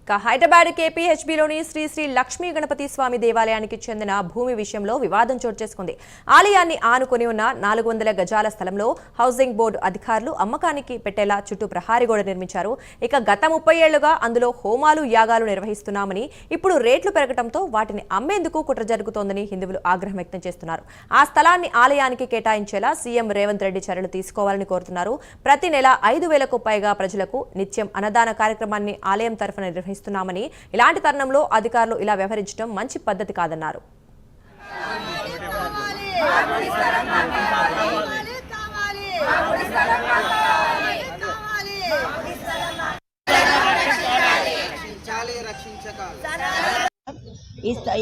హైదరాబాద్ కేపీహెచ్బీలోని శ్రీ శ్రీ లక్ష్మీ గణపతి స్వామి దేవాలయానికి చెందిన భూమి విషయంలో వివాదం చోటు చేసుకుంది. ఆలయాన్ని ఆనుకుని ఉన్న 400 గజాల స్థలంలో హౌసింగ్ బోర్డు అధికారులు అమ్మకానికి పెట్టేలా చుట్టూ ప్రహారీ గోడ నిర్మించారు. ఇక గత 30 ఏళ్లుగా అందులో హోమాలు యాగాలు నిర్వహిస్తున్నామని, ఇప్పుడు రేట్లు పెరగడంతో వాటిని అమ్మేందుకు కుట్ర జరుగుతోందని హిందువులు ఆగ్రహం వ్యక్తం చేస్తున్నారు. ఆ స్థలాన్ని ఆలయానికి కేటాయించేలా సీఎం రేవంత్ రెడ్డి చర్యలు తీసుకోవాలని కోరుతున్నారు. ప్రతి నెల 5,000కు పైగా ప్రజలకు నిత్యం అన్నదాన కార్యక్రమాన్ని ఆలయం తరఫున నిర్వహిస్తున్నారు. ఇలాంటి తరుణంలో అధికారులు ఇలా వ్యవహరించడం మంచి పద్ధతి కాదన్నారు.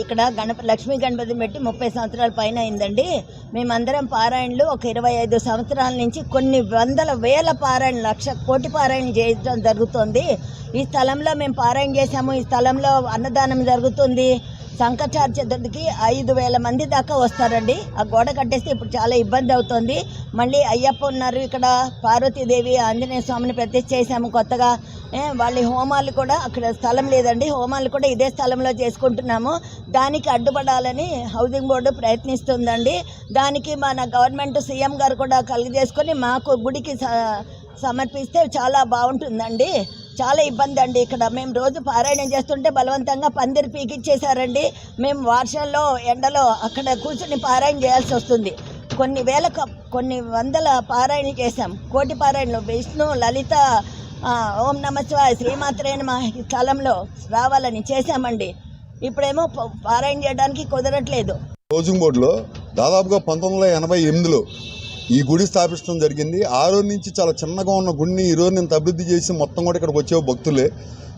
ఇక్కడ లక్ష్మీ గణపతి పెట్టి 30 సంవత్సరాల పైన అయిందండి. మేమందరం పారాయణలు ఒక 25 సంవత్సరాల నుంచి కొన్ని వందల వేల పారాయణ, 1,00,000 కోటి పారాయణ చేయడం జరుగుతుంది. ఈ స్థలంలో మేము పారాయణ చేసాము. ఈ స్థలంలో అన్నదానం జరుగుతుంది. సంకటార చతుర్థికి 5,000 మంది దాకా వస్తారండి. ఆ గోడ కట్టేస్తే ఇప్పుడు చాలా ఇబ్బంది అవుతుంది. మళ్ళీ అయ్యప్ప ఉన్నారు ఇక్కడ, పార్వతీదేవి, ఆంజనేయ స్వామిని ప్రతిష్ఠ చేశాము కొత్తగా. వాళ్ళ హోమాలు కూడా అక్కడ స్థలం లేదండి, హోమాలు కూడా ఇదే స్థలంలో చేసుకుంటున్నాము. దానికి అడ్డుపడాలని హౌసింగ్ బోర్డు ప్రయత్నిస్తుందండి. దానికి మన గవర్నమెంట్ సీఎం గారు కూడా కలుగజేసుకొని మాకు గుడికి సమర్పిస్తే చాలా బాగుంటుందండి. చాలా ఇబ్బంది అండి. ఇక్కడ మేము రోజు పారాయణం చేస్తుంటే బలవంతంగా పందిరి పీకిచ్చేశారండి. మేము వర్షంలో ఎండలో అక్కడ కూర్చుని పారాయణ చేయాల్సి వస్తుంది. కొన్ని వందల పారాయణ చేశాం, కోటి పారాయణలు. విష్ణు, లలిత, ఓం నమ శివాయ, శ్రీమాత్రే నమః స్థలంలో రావాలని చేశామండి. ఇప్పుడేమో పారాయణ చేయడానికి కుదరట్లేదు. హౌసింగ్ బోర్డులో దాదాపుగా 1988లో ఈ గుడి స్థాపించడం జరిగింది. ఆ రోజు నుంచి చాలా చిన్నగా ఉన్న గుడిని ఈ రోజు నేను అభివృద్ధి చేసి మొత్తం కూడా ఇక్కడికి వచ్చే భక్తులే.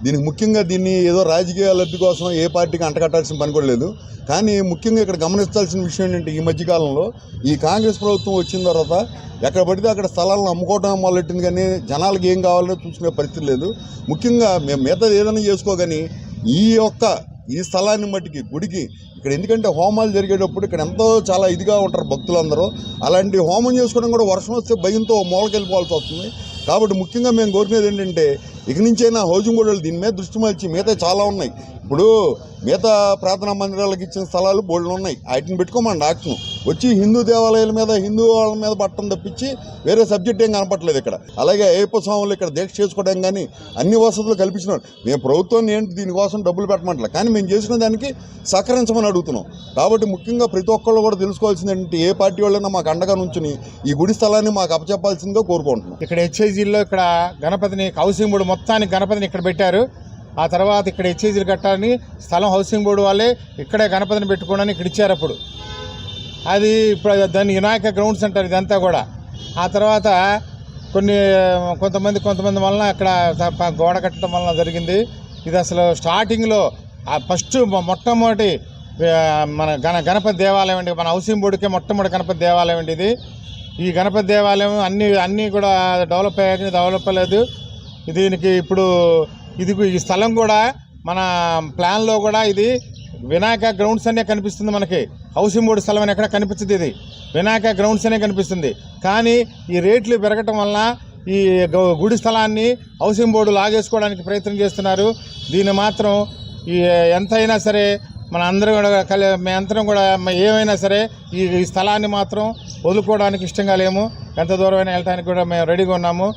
దీనికి ముఖ్యంగా దీన్ని ఏదో రాజకీయ లబ్ధి కోసం ఏ పార్టీకి అంటకట్టాల్సిన పని కూడా లేదు. కానీ ముఖ్యంగా ఇక్కడ గమనించాల్సిన విషయం ఏంటంటే, ఈ మధ్యకాలంలో ఈ కాంగ్రెస్ ప్రభుత్వం వచ్చిన తర్వాత ఎక్కడ పడితే అక్కడ స్థలాలను అమ్ముకోవడం మొదలెట్టింది. కానీ జనాలకు ఏం కావాలో చూసుకునే పరిస్థితి లేదు. ముఖ్యంగా మేము మిగతాది ఏదైనా చేసుకోగాని ఈ స్థలాన్ని మట్టికి గుడికి ఇక్కడ, ఎందుకంటే హోమాలు జరిగేటప్పుడు ఇక్కడ ఎంతో చాలా ఇదిగా ఉంటారు భక్తులందరూ. అలాంటి హోమం చేసుకోవడం కూడా వర్షం వస్తే భయంతో మూలకెళ్ళిపోవాల్సి వస్తుంది. కాబట్టి ముఖ్యంగా మేము కోరుకునేది ఏంటంటే, ఇక నుంచైనా హౌసింగ్ బోర్డులు దీని మీద దృష్టి మళ్ళీ, మిగతా చాలా ఉన్నాయి. ఇప్పుడు మిగతా ప్రార్థనా మందిరాలకు ఇచ్చిన స్థలాలు బోర్డులు ఉన్నాయి, వాటిని పెట్టుకోమండి. ఆక్షన్ వచ్చి హిందూ దేవాలయాల మీద, హిందూ వాళ్ళ మీద పట్టడం తప్పించి వేరే సబ్జెక్ట్ ఏం కనపట్లేదు ఇక్కడ. అలాగే అయ్యప్ప స్వాములు ఇక్కడ దీక్ష చేసుకోవడం కానీ అన్ని వసతులు కల్పించినారు. మేము ప్రభుత్వాన్ని ఏంటి దీనికోసం డబ్బులు పెట్టమంటలే, కానీ మేము చేసిన దానికి సహకరించమని అడుగుతున్నాం. కాబట్టి ముఖ్యంగా ప్రతి ఒక్కళ్ళు కూడా తెలుసుకోవాల్సింది ఏంటంటే, ఏ పార్టీ వాళ్ళైనా మాకు అండగా నుంచుని ఈ గుడి స్థలాన్ని మాకు అప్పచెప్పాల్సిందిగా కోరుకుంటున్నాం. ఇక్కడ హెచ్ఐజీలో ఇక్కడ గణపతిని, హౌసింగ్ బోర్డు మొత్తానికి గణపతిని ఇక్కడ పెట్టారు. ఆ తర్వాత ఇక్కడ హెచ్ఐజీలు కట్టాలని స్థలం హౌసింగ్ బోర్డు వాళ్ళే ఇక్కడే గణపతిని పెట్టుకోవడానికి ఇక్కడ ఇచ్చారు. అప్పుడు అది ఇప్పుడు దాన్ని వినాయక గ్రౌండ్స్ అంటారు ఇదంతా కూడా. ఆ తర్వాత కొంతమంది వలన అక్కడ గోడ కట్టడం వలన జరిగింది. ఇది అసలు స్టార్టింగ్లో ఫస్ట్ మొట్టమొదటి మన గణపతి దేవాలయం అండి. మన హౌసింగ్ బోర్డుకే మొట్టమొదటి గణపతి దేవాలయం అండి ఇది. ఈ గణపతి దేవాలయం అన్నీ కూడా డెవలప్ అవ్వలేదు. దీనికి ఇప్పుడు ఈ స్థలం కూడా మన ప్లాన్లో కూడా ఇది వినాయక గ్రౌండ్స్ అనే కనిపిస్తుంది. మనకి హౌసింగ్ బోర్డు స్థలం అని ఎక్కడ కనిపించదు, ఇది వినాయక గ్రౌండ్స్ అనే కనిపిస్తుంది. కానీ ఈ రేట్లు పెరగటం వలన ఈ గుడి స్థలాన్ని హౌసింగ్ బోర్డు లాగేసుకోవడానికి ప్రయత్నం చేస్తున్నారు. దీన్ని మాత్రం ఎంతైనా సరే మేమందరం కూడా ఏమైనా సరే ఈ స్థలాన్ని మాత్రం వదులుకోవడానికి ఇష్టంగా లేము. ఎంత దూరమైనా వెళ్ళడానికి కూడా మేము రెడీగా ఉన్నాము.